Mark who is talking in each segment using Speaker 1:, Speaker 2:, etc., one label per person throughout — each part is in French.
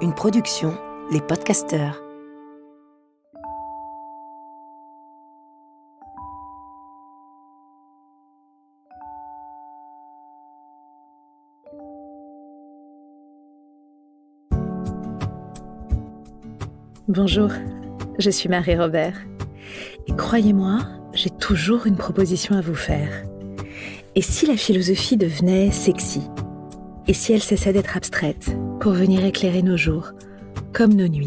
Speaker 1: Une production, Les Podcasteurs.
Speaker 2: Bonjour, je suis Marie-Robert. Et croyez-moi, j'ai toujours une proposition à vous faire. Et si la philosophie devenait sexy ? Et si elle cessait d'être abstraite pour venir éclairer nos jours, comme nos nuits ?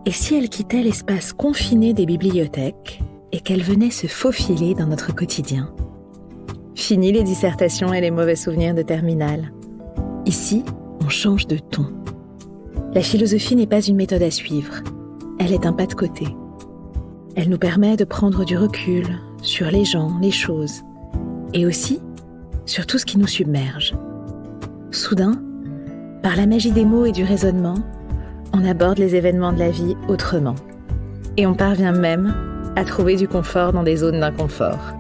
Speaker 2: Et si elle quittait l'espace confiné des bibliothèques et qu'elle venait se faufiler dans notre quotidien ? Fini les dissertations et les mauvais souvenirs de terminale. Ici, on change de ton. La philosophie n'est pas une méthode à suivre, elle est un pas de côté. Elle nous permet de prendre du recul sur les gens, les choses, et aussi sur tout ce qui nous submerge. Soudain, par la magie des mots et du raisonnement, on aborde les événements de la vie autrement. Et on parvient même à trouver du confort dans des zones d'inconfort.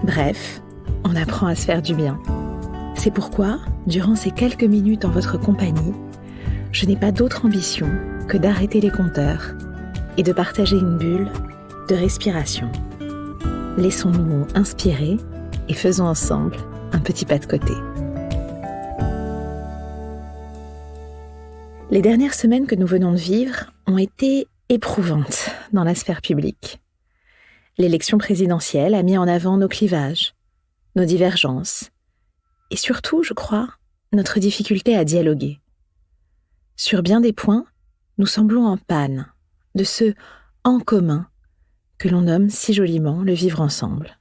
Speaker 2: Bref, on apprend à se faire du bien. C'est pourquoi, durant ces quelques minutes en votre compagnie, je n'ai pas d'autre ambition que d'arrêter les compteurs et de partager une bulle de respiration. Laissons-nous inspirer et faisons ensemble un petit pas de côté. Les dernières semaines que nous venons de vivre ont été éprouvantes dans la sphère publique. L'élection présidentielle a mis en avant nos clivages, nos divergences et surtout, je crois, notre difficulté à dialoguer. Sur bien des points, nous semblons en panne de ce « en commun » que l'on nomme si joliment le vivre ensemble.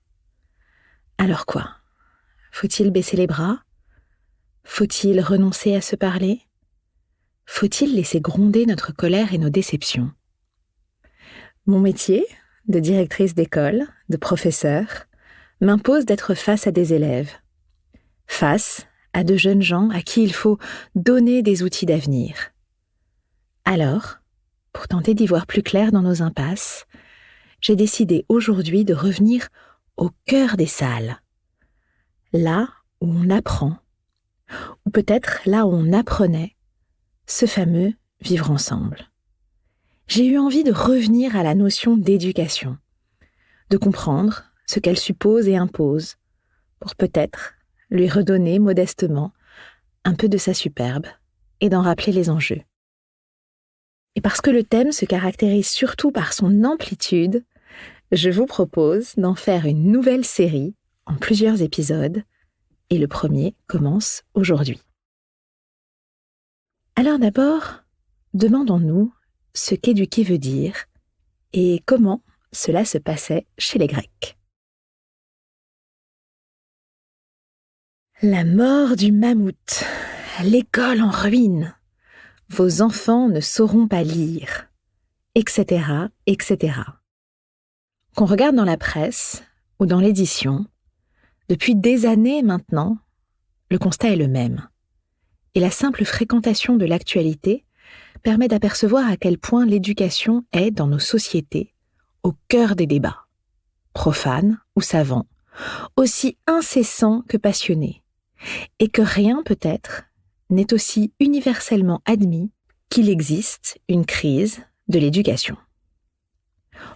Speaker 2: Alors quoi ? Faut-il baisser les bras ? Faut-il renoncer à se parler ? Faut-il laisser gronder notre colère et nos déceptions ? Mon métier, de directrice d'école, de professeur, m'impose d'être face à des élèves. Face à de jeunes gens à qui il faut donner des outils d'avenir. Alors, pour tenter d'y voir plus clair dans nos impasses, j'ai décidé aujourd'hui de revenir au cœur des salles. Là où on apprend, ou peut-être là où on apprenait, ce fameux vivre ensemble. J'ai eu envie de revenir à la notion d'éducation, de comprendre ce qu'elle suppose et impose, pour peut-être lui redonner modestement un peu de sa superbe et d'en rappeler les enjeux. Et parce que le thème se caractérise surtout par son amplitude, je vous propose d'en faire une nouvelle série en plusieurs épisodes, et le premier commence aujourd'hui. Alors d'abord, demandons-nous ce qu'éduquer veut dire et comment cela se passait chez les Grecs. La mort du mammouth, l'école en ruine, vos enfants ne sauront pas lire, etc., etc. Qu'on regarde dans la presse ou dans l'édition, depuis des années maintenant, le constat est le même. Et la simple fréquentation de l'actualité permet d'apercevoir à quel point l'éducation est, dans nos sociétés, au cœur des débats, profanes ou savants, aussi incessants que passionnés, et que rien, peut-être, n'est aussi universellement admis qu'il existe une crise de l'éducation.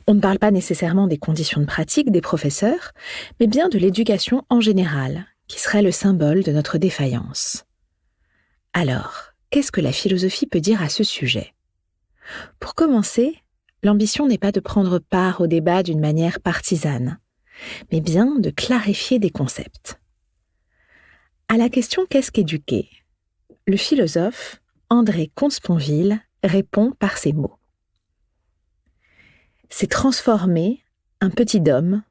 Speaker 2: On ne parle pas nécessairement des conditions de pratique des professeurs, mais bien de l'éducation en général, qui serait le symbole de notre défaillance. Alors, qu'est-ce que la philosophie peut dire à ce sujet ? Pour commencer, l'ambition n'est pas de prendre part au débat d'une manière partisane, mais bien de clarifier des concepts. À la question « qu'est-ce qu'éduquer ?», le philosophe André Comte-Sponville répond par ces mots. C'est transformer un petit homme,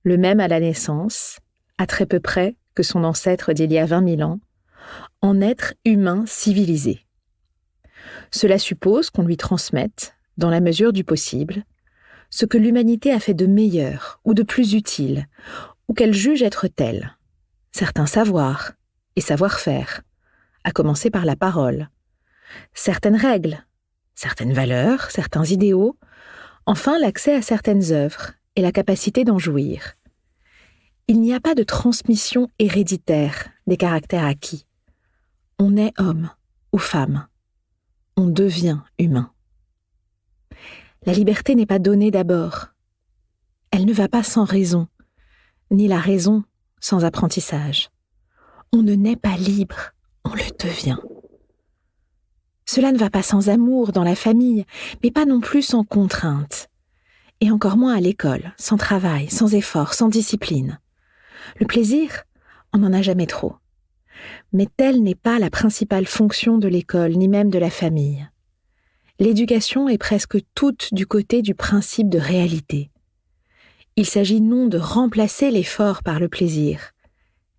Speaker 2: le même à la naissance, à très peu près que son ancêtre d'il y a 20 000 ans, en être humain civilisé. Cela suppose qu'on lui transmette, dans la mesure du possible, ce que l'humanité a fait de meilleur ou de plus utile, ou qu'elle juge être tel, certains savoirs et savoir-faire, à commencer par la parole, certaines règles, certaines valeurs, certains idéaux, enfin l'accès à certaines œuvres et la capacité d'en jouir. Il n'y a pas de transmission héréditaire des caractères acquis, On est homme ou femme. On devient humain. La liberté n'est pas donnée d'abord. Elle ne va pas sans raison, ni la raison sans apprentissage. On ne naît pas libre, on le devient. Cela ne va pas sans amour dans la famille, mais pas non plus sans contrainte. Et encore moins à l'école, sans travail, sans effort, sans discipline. Le plaisir, on n'en a jamais trop. Mais telle n'est pas la principale fonction de l'école, ni même de la famille. L'éducation est presque toute du côté du principe de réalité. Il s'agit non de remplacer l'effort par le plaisir,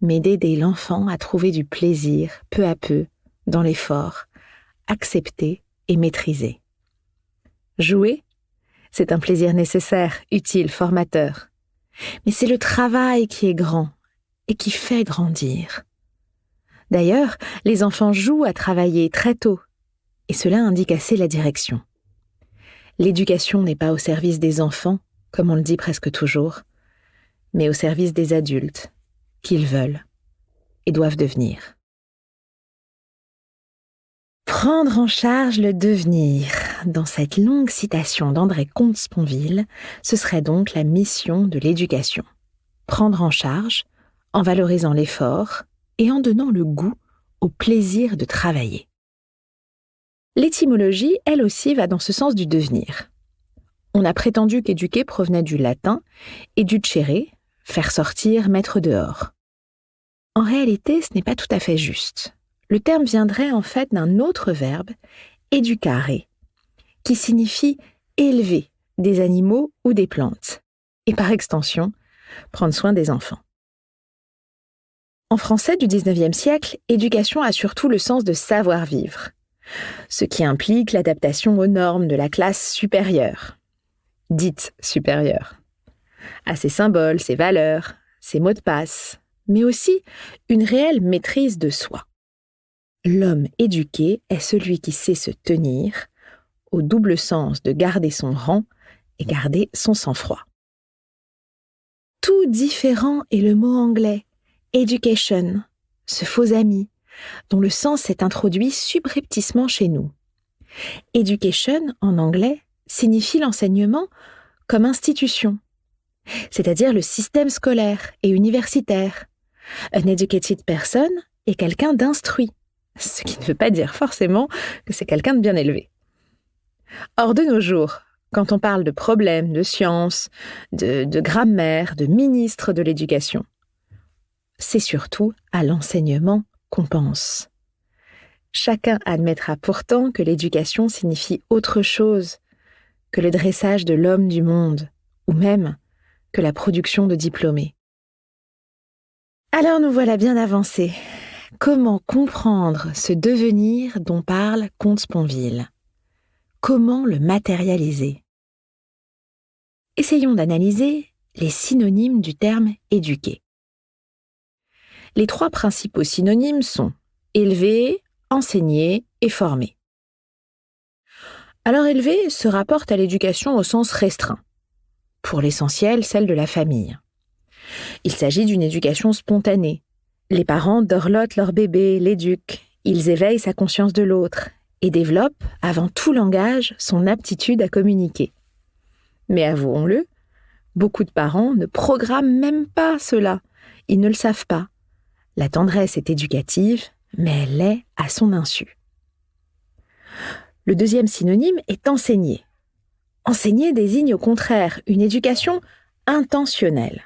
Speaker 2: mais d'aider l'enfant à trouver du plaisir, peu à peu, dans l'effort, accepté et maîtrisé. Jouer, c'est un plaisir nécessaire, utile, formateur. Mais c'est le travail qui est grand et qui fait grandir. D'ailleurs, les enfants jouent à travailler très tôt, et cela indique assez la direction. L'éducation n'est pas au service des enfants, comme on le dit presque toujours, mais au service des adultes, qu'ils veulent et doivent devenir. Prendre en charge le devenir. Dans cette longue citation d'André Comte-Sponville, ce serait donc la mission de l'éducation. Prendre en charge, en valorisant l'effort et en donnant le goût au plaisir de travailler. L'étymologie, elle aussi, va dans ce sens du devenir. On a prétendu qu'éduquer provenait du latin educere, faire sortir, mettre dehors. En réalité, ce n'est pas tout à fait juste. Le terme viendrait en fait d'un autre verbe, educare, qui signifie élever des animaux ou des plantes, et par extension, prendre soin des enfants. En français du XIXe siècle, éducation a surtout le sens de savoir-vivre, ce qui implique l'adaptation aux normes de la classe supérieure, dite supérieure, à ses symboles, ses valeurs, ses mots de passe, mais aussi une réelle maîtrise de soi. L'homme éduqué est celui qui sait se tenir, au double sens de garder son rang et garder son sang-froid. Tout différent est le mot anglais « education », ce faux ami, dont le sens s'est introduit subrepticement chez nous. « Education » en anglais signifie l'enseignement comme institution, c'est-à-dire le système scolaire et universitaire. An educated person est quelqu'un d'instruit, ce qui ne veut pas dire forcément que c'est quelqu'un de bien élevé. Or, de nos jours, quand on parle de problèmes, de sciences, de grammaire, de ministre de l'éducation, c'est surtout à l'enseignement qu'on pense. Chacun admettra pourtant que l'éducation signifie autre chose que le dressage de l'homme du monde, ou même que la production de diplômés. Alors nous voilà bien avancés. Comment comprendre ce devenir dont parle Comte-Sponville ? Comment le matérialiser ? Essayons d'analyser les synonymes du terme « éduquer ». Les trois principaux synonymes sont « élever »,« enseigner » et « former ». Alors élever se rapporte à l'éducation au sens restreint, pour l'essentiel celle de la famille. Il s'agit d'une éducation spontanée. Les parents dorlotent leur bébé, l'éduquent, ils éveillent sa conscience de l'autre et développent, avant tout langage, son aptitude à communiquer. Mais avouons-le, beaucoup de parents ne programment même pas cela, ils ne le savent pas. La tendresse est éducative, mais elle l'est à son insu. Le deuxième synonyme est enseigner. Enseigner désigne au contraire une éducation intentionnelle.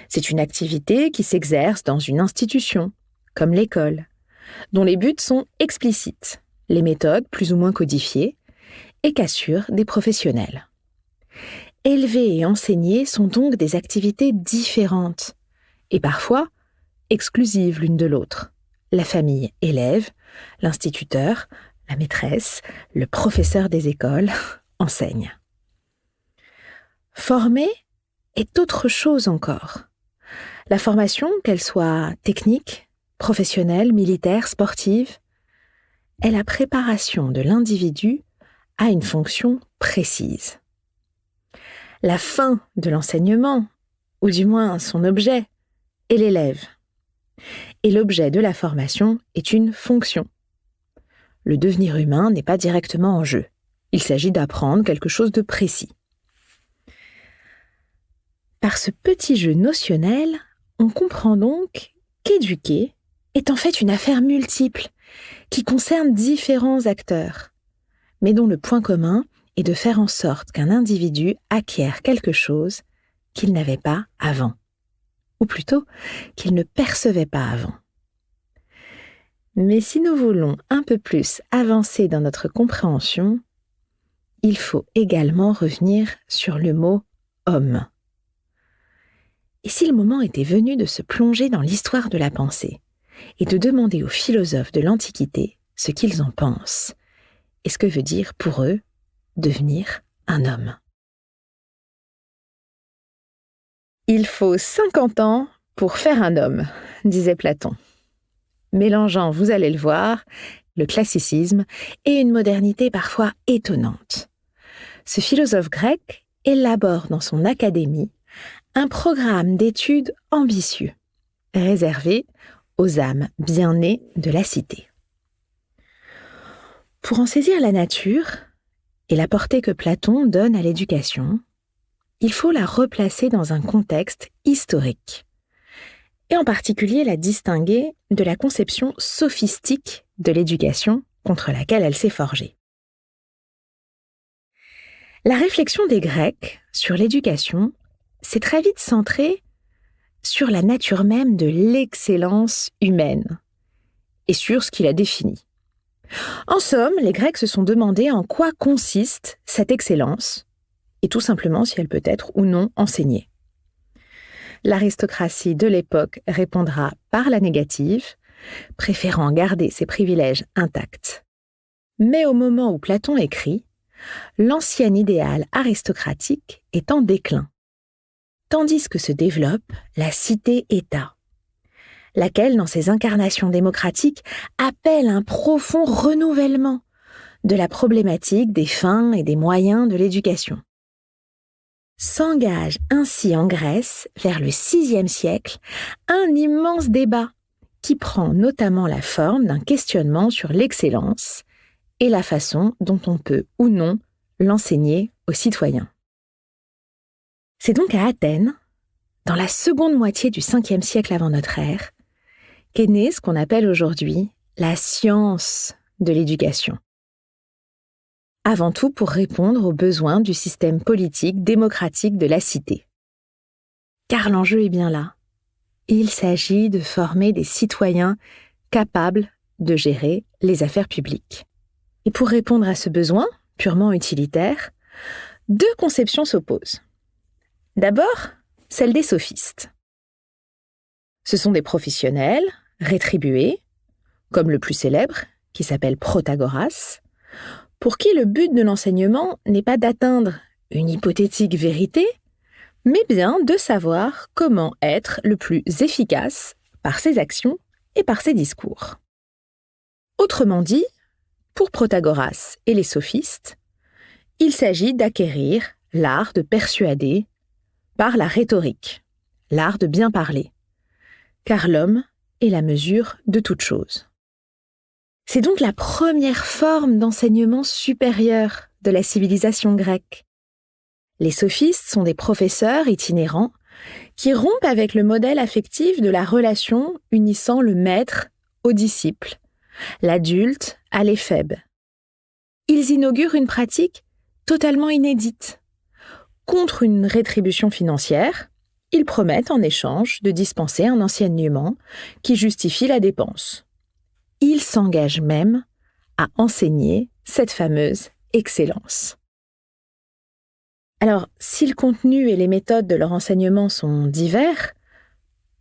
Speaker 2: C'est une activité qui s'exerce dans une institution, comme l'école, dont les buts sont explicites, les méthodes plus ou moins codifiées, et qu'assurent des professionnels. Élever et enseigner sont donc des activités différentes, et parfois exclusives l'une de l'autre. La famille élève, l'instituteur, la maîtresse, le professeur des écoles enseigne. Former est autre chose encore. La formation, qu'elle soit technique, professionnelle, militaire, sportive, est la préparation de l'individu à une fonction précise. La fin de l'enseignement, ou du moins son objet, est l'élève. et l'objet de la formation est une fonction. Le devenir humain n'est pas directement en jeu. Il s'agit d'apprendre quelque chose de précis. Par ce petit jeu notionnel, on comprend donc qu'éduquer est en fait une affaire multiple qui concerne différents acteurs, mais dont le point commun est de faire en sorte qu'un individu acquiert quelque chose qu'il n'avait pas avant, ou plutôt qu'il ne percevait pas avant. Mais si nous voulons un peu plus avancer dans notre compréhension, il faut également revenir sur le mot « homme ». Et si le moment était venu de se plonger dans l'histoire de la pensée et de demander aux philosophes de l'Antiquité ce qu'ils en pensent et ce que veut dire pour eux devenir un homme. Il faut 50 ans pour faire un homme, disait Platon, mélangeant, vous allez le voir, le classicisme et une modernité parfois étonnante. Ce philosophe grec élabore dans son académie un programme d'études ambitieux, réservé aux âmes bien nées de la cité. Pour en saisir la nature et la portée que Platon donne à l'éducation, il faut la replacer dans un contexte historique, et en particulier la distinguer de la conception sophistique de l'éducation contre laquelle elle s'est forgée. La réflexion des Grecs sur l'éducation s'est très vite centrée sur la nature même de l'excellence humaine et sur ce qui la définit. En somme, les Grecs se sont demandé en quoi consiste cette excellence et tout simplement si elle peut être ou non enseignée. L'aristocratie de l'époque répondra par la négative, préférant garder ses privilèges intacts. Mais au moment où Platon écrit, l'ancien idéal aristocratique est en déclin, tandis que se développe la cité-État, laquelle, dans ses incarnations démocratiques, appelle un profond renouvellement de la problématique des fins et des moyens de l'éducation. S'engage ainsi en Grèce, vers le VIe siècle, un immense débat qui prend notamment la forme d'un questionnement sur l'excellence et la façon dont on peut ou non l'enseigner aux citoyens. C'est donc à Athènes, dans la seconde moitié du Ve siècle avant notre ère, qu'est née ce qu'on appelle aujourd'hui la science de l'éducation. Avant tout pour répondre aux besoins du système politique démocratique de la cité. Car l'enjeu est bien là. Il s'agit de former des citoyens capables de gérer les affaires publiques. Et pour répondre à ce besoin, purement utilitaire, deux conceptions s'opposent. D'abord, celle des sophistes. Ce sont des professionnels, rétribués, comme le plus célèbre, qui s'appelle Protagoras, pour qui le but de l'enseignement n'est pas d'atteindre une hypothétique vérité, mais bien de savoir comment être le plus efficace par ses actions et par ses discours. Autrement dit, pour Protagoras et les sophistes, il s'agit d'acquérir l'art de persuader par la rhétorique, l'art de bien parler, car l'homme est la mesure de toute chose. C'est donc la première forme d'enseignement supérieur de la civilisation grecque. Les sophistes sont des professeurs itinérants qui rompent avec le modèle affectif de la relation unissant le maître au disciple, l'adulte à l'éphèbe. Ils inaugurent une pratique totalement inédite. Contre une rétribution financière, ils promettent en échange de dispenser un enseignement qui justifie la dépense. Ils s'engagent même à enseigner cette fameuse excellence. Alors, si le contenu et les méthodes de leur enseignement sont divers,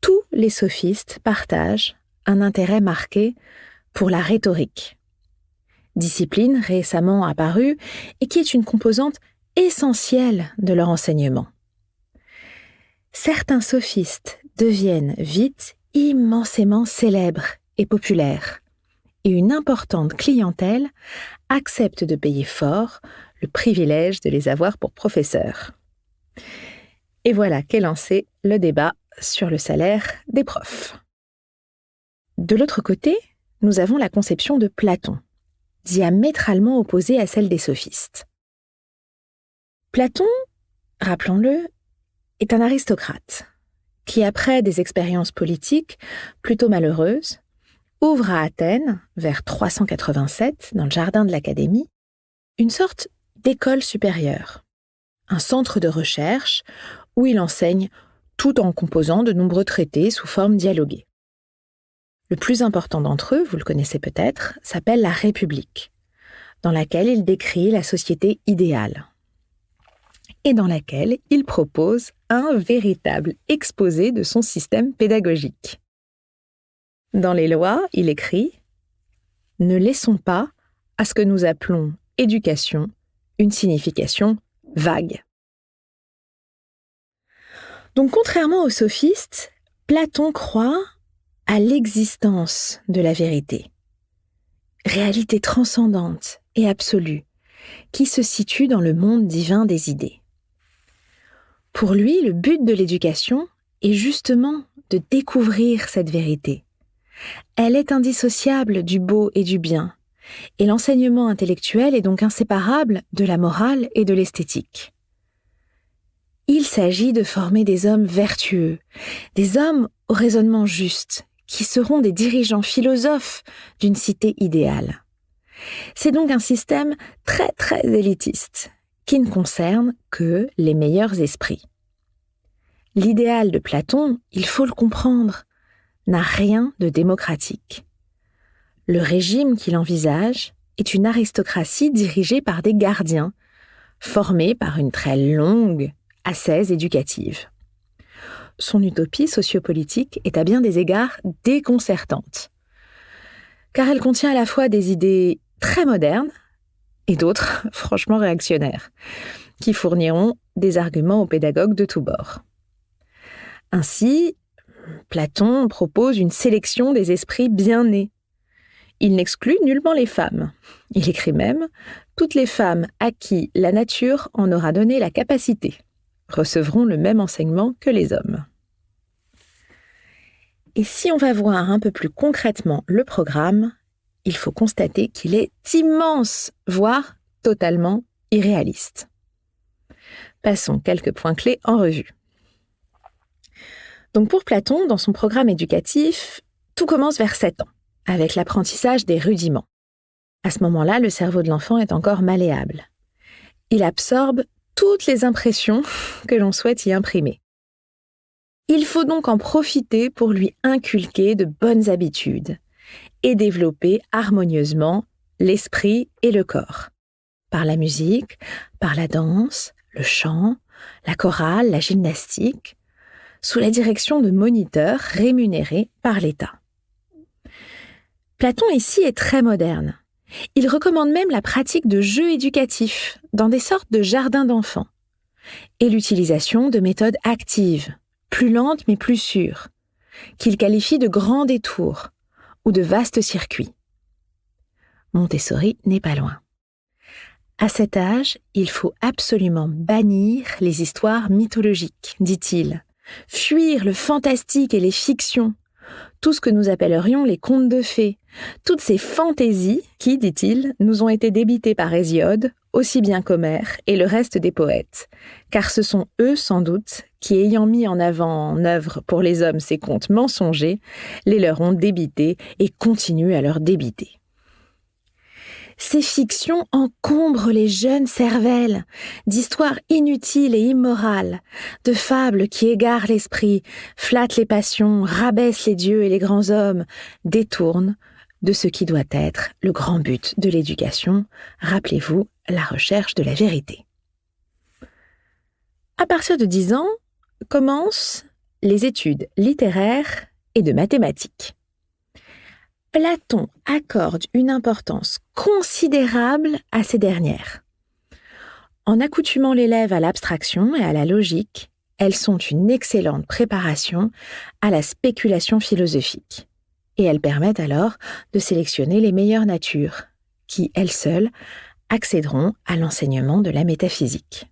Speaker 2: tous les sophistes partagent un intérêt marqué pour la rhétorique, discipline récemment apparue et qui est une composante essentielle de leur enseignement. Certains sophistes deviennent vite immensément célèbres et populaires, et une importante clientèle accepte de payer fort le privilège de les avoir pour professeurs. Et voilà qu'est lancé le débat sur le salaire des profs. De l'autre côté, nous avons la conception de Platon, diamétralement opposée à celle des sophistes. Platon, rappelons-le, est un aristocrate qui, après des expériences politiques plutôt malheureuses, ouvre à Athènes, vers 387, dans le jardin de l'Académie, une sorte d'école supérieure, un centre de recherche où il enseigne tout en composant de nombreux traités sous forme dialoguée. Le plus important d'entre eux, vous le connaissez peut-être, s'appelle la République, dans laquelle il décrit la société idéale et dans laquelle il propose un véritable exposé de son système pédagogique. Dans les lois, il écrit « Ne laissons pas à ce que nous appelons éducation une signification vague ». Donc, contrairement aux sophistes, Platon croit à l'existence de la vérité, réalité transcendante et absolue, qui se situe dans le monde divin des idées. Pour lui, le but de l'éducation est justement de découvrir cette vérité. Elle est indissociable du beau et du bien, et l'enseignement intellectuel est donc inséparable de la morale et de l'esthétique. Il s'agit de former des hommes vertueux, des hommes au raisonnement juste, qui seront des dirigeants philosophes d'une cité idéale. C'est donc un système très très élitiste, qui ne concerne que les meilleurs esprits. L'idéal de Platon, il faut le comprendre, n'a rien de démocratique. Le régime qu'il envisage est une aristocratie dirigée par des gardiens, formés par une très longue ascèse éducative. Son utopie sociopolitique est à bien des égards déconcertante, car elle contient à la fois des idées très modernes et d'autres franchement réactionnaires, qui fourniront des arguments aux pédagogues de tous bords. Ainsi, Platon propose une sélection des esprits bien nés. Il n'exclut nullement les femmes. Il écrit même « Toutes les femmes à qui la nature en aura donné la capacité recevront le même enseignement que les hommes ». Et si on va voir un peu plus concrètement le programme, il faut constater qu'il est immense, voire totalement irréaliste. Passons quelques points clés en revue. Donc pour Platon, dans son programme éducatif, tout commence vers 7 ans, avec l'apprentissage des rudiments. À ce moment-là, le cerveau de l'enfant est encore malléable. Il absorbe toutes les impressions que l'on souhaite y imprimer. Il faut donc en profiter pour lui inculquer de bonnes habitudes et développer harmonieusement l'esprit et le corps, par la musique, par la danse, le chant, la chorale, la gymnastique, sous la direction de moniteurs rémunérés par l'État. Platon ici est très moderne. Il recommande même la pratique de jeux éducatifs dans des sortes de jardins d'enfants et l'utilisation de méthodes actives, plus lentes mais plus sûres, qu'il qualifie de grands détours ou de vastes circuits. Montessori n'est pas loin. À cet âge, il faut absolument bannir les histoires mythologiques, dit-il, fuir le fantastique et les fictions, tout ce que nous appellerions les contes de fées, toutes ces fantaisies qui, dit-il, nous ont été débitées par Hésiode, aussi bien qu'Homère et le reste des poètes, car ce sont eux, sans doute, qui, ayant mis en avant en œuvre pour les hommes ces contes mensongers, les leur ont débités et continuent à leur débiter. Ces fictions encombrent les jeunes cervelles d'histoires inutiles et immorales, de fables qui égarent l'esprit, flattent les passions, rabaissent les dieux et les grands hommes, détournent de ce qui doit être le grand but de l'éducation, rappelez-vous, la recherche de la vérité. À partir de 10 ans, commencent les études littéraires et de mathématiques. Platon accorde une importance considérable à ces dernières. En accoutumant l'élève à l'abstraction et à la logique, elles sont une excellente préparation à la spéculation philosophique. Et elles permettent alors de sélectionner les meilleures natures, qui, elles seules, accéderont à l'enseignement de la métaphysique.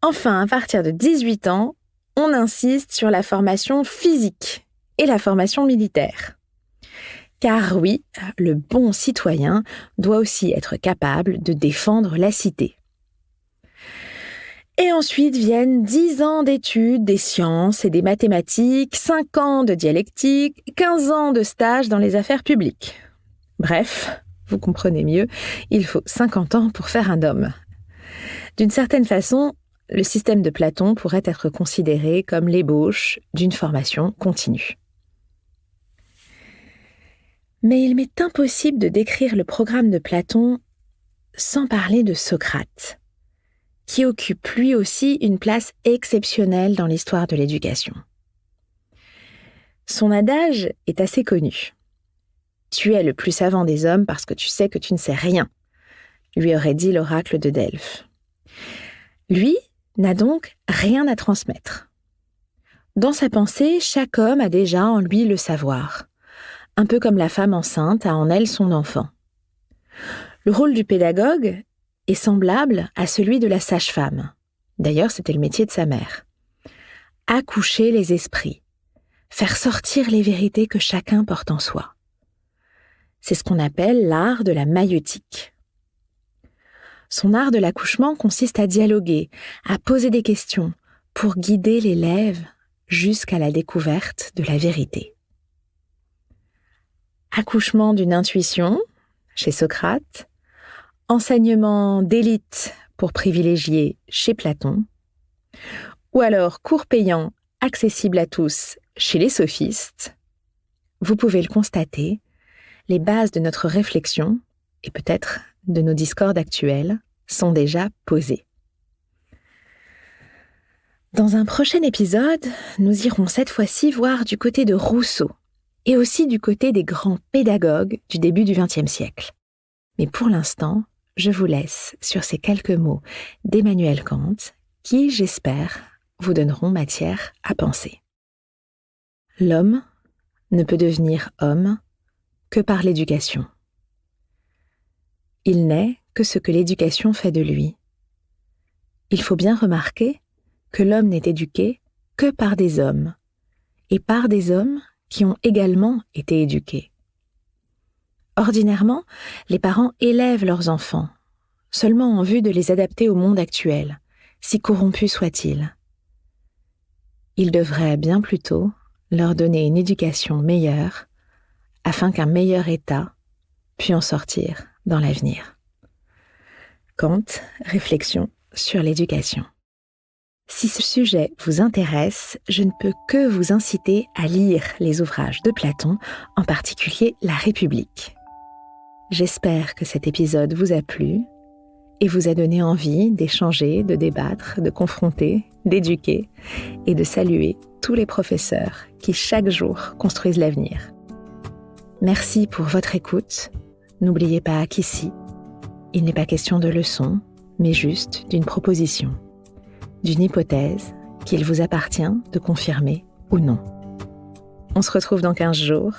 Speaker 2: Enfin, à partir de 18 ans, on insiste sur la formation physique, et la formation militaire. Car oui, le bon citoyen doit aussi être capable de défendre la cité. Et ensuite viennent 10 ans d'études des sciences et des mathématiques, 5 ans de dialectique, 15 ans de stage dans les affaires publiques. Bref, vous comprenez mieux, il faut 50 ans pour faire un homme. D'une certaine façon, le système de Platon pourrait être considéré comme l'ébauche d'une formation continue. Mais il m'est impossible de décrire le programme de Platon sans parler de Socrate, qui occupe lui aussi une place exceptionnelle dans l'histoire de l'éducation. Son adage est assez connu. « Tu es le plus savant des hommes parce que tu sais que tu ne sais rien », lui aurait dit l'oracle de Delphes. Lui n'a donc rien à transmettre. Dans sa pensée, chaque homme a déjà en lui le savoir, un peu comme la femme enceinte a en elle son enfant. Le rôle du pédagogue est semblable à celui de la sage-femme. D'ailleurs, c'était le métier de sa mère. Accoucher les esprits, faire sortir les vérités que chacun porte en soi. C'est ce qu'on appelle l'art de la maïeutique. Son art de l'accouchement consiste à dialoguer, à poser des questions pour guider l'élève jusqu'à la découverte de la vérité. Accouchement d'une intuition, chez Socrate, enseignement d'élite pour privilégier chez Platon, ou alors cours payant accessible à tous chez les sophistes. Vous pouvez le constater, les bases de notre réflexion, et peut-être de nos discordes actuels, sont déjà posées. Dans un prochain épisode, nous irons cette fois-ci voir du côté de Rousseau, et aussi du côté des grands pédagogues du début du XXe siècle. Mais pour l'instant, je vous laisse sur ces quelques mots d'Emmanuel Kant qui, j'espère, vous donneront matière à penser. L'homme ne peut devenir homme que par l'éducation. Il n'est que ce que l'éducation fait de lui. Il faut bien remarquer que l'homme n'est éduqué que par des hommes, et par des hommes qui ont également été éduqués. Ordinairement, les parents élèvent leurs enfants, seulement en vue de les adapter au monde actuel, si corrompu soit-il. Ils devraient bien plutôt leur donner une éducation meilleure, afin qu'un meilleur état puisse en sortir dans l'avenir. Kant, réflexion sur l'éducation. Si ce sujet vous intéresse, je ne peux que vous inciter à lire les ouvrages de Platon, en particulier La République. J'espère que cet épisode vous a plu et vous a donné envie d'échanger, de débattre, de confronter, d'éduquer et de saluer tous les professeurs qui chaque jour construisent l'avenir. Merci pour votre écoute. N'oubliez pas qu'ici, il n'est pas question de leçons, mais juste d'une proposition, d'une hypothèse qu'il vous appartient de confirmer ou non. On se retrouve dans 15 jours.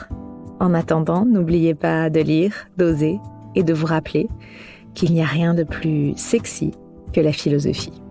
Speaker 2: En attendant, n'oubliez pas de lire, d'oser et de vous rappeler qu'il n'y a rien de plus sexy que la philosophie.